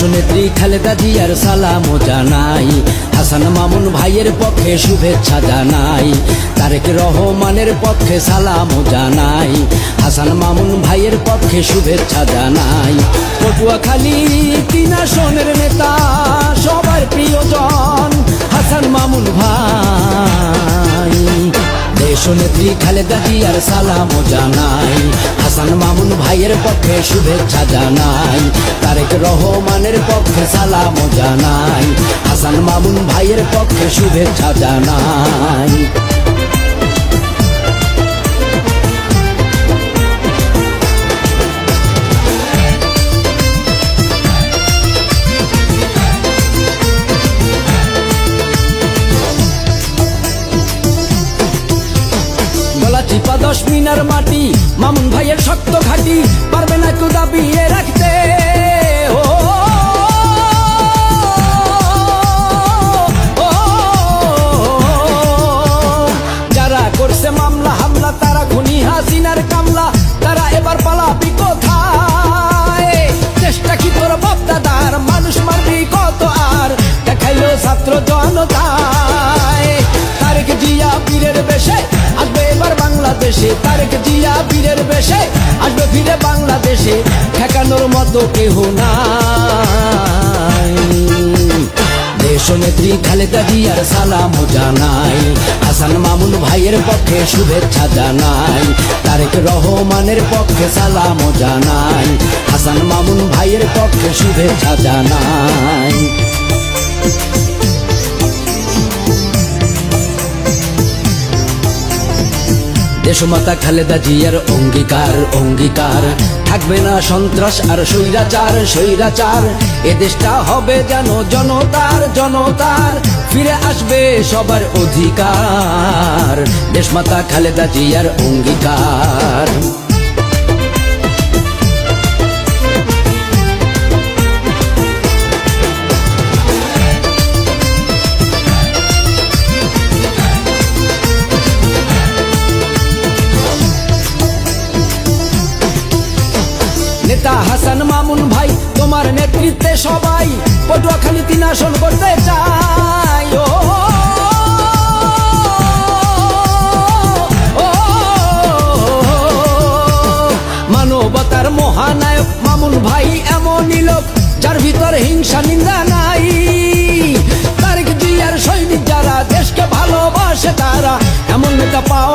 দেশনেত্রী খালেদা জিয়ার সালাম জানাই, হাসান মামুন ভাইয়ের পক্ষে শুভেচ্ছা জানাই, তারেক রহমানের পক্ষে সালাম জানাই, হাসান মামুন ভাইয়ের পক্ষে শুভেচ্ছা জানাই। পটুয়াখালী 3 আসনের নেতা সবার প্রিয়জন হাসান মামুন ভাই, দেশনেত্রী খালেদা জিয়ার সালাম জানাই, হাসান মামুন ভাইয়ের পক্ষে শুভেচ্ছা জানাই, তারেক রহমানের পক্ষে সালাম জানাই, হাসান মামুন ভাইয়ের পক্ষে শুভেচ্ছা জানাই। চিপা 10 মিনার মাটি মামুন ভাইয়ের শক্ত ঘাটি, পারবে না কেউ দাবিয়ে রাখতে। যারা করছে মামলা হামলা তারা খুনি হাসিনার কামলা, তারা এবার পালাবি কোথায়? চেষ্টা কি তোর বাপ দাদার, মানুষ মারবি কত আর, দেখাইলো ছাত্র জনতায়। তারেক জিয়া বীরের বেশে আসবে এবার বাংলাদেশে, তারেক জিয়া বীরের বেশে আসবে ফিরে বাংলাদেশে, ঠেকানোর মতো কেহ নাই। দেশনেত্রী খালেদা জিয়ার সালাম জানাই, হাসান মামুন ভাইয়ের পক্ষে শুভেচ্ছা জানাই, তারেক রহমানের পক্ষে সালাম জানাই, হাসান মামুন ভাইয়ের পক্ষে শুভেচ্ছা জানাই। দেশমাতা খালেদা জিয়ার অঙ্গীকার অঙ্গীকার, থাকবে না সন্ত্রাস আর স্বৈরাচার স্বৈরাচার, এ দেশটা হবে যেন জনতার জনতার, ফিরে আসবে সবার অধিকার, দেশমাতা খালেদা জিয়ার অঙ্গীকার। নেতা হাসান মামুন ভাই তোমার নেতৃত্বে সবাই পটুয়াখালী 3 আসন করতে চাই। মানবতার মহানায়ক মামুন ভাই এমনই লোক, যার ভিতর হিংসা নিন্দা নাই। তারেক জিয়ার সৈনিক যারা দেশকে ভালোবাসে তারা, এমন নেতা পাওয়া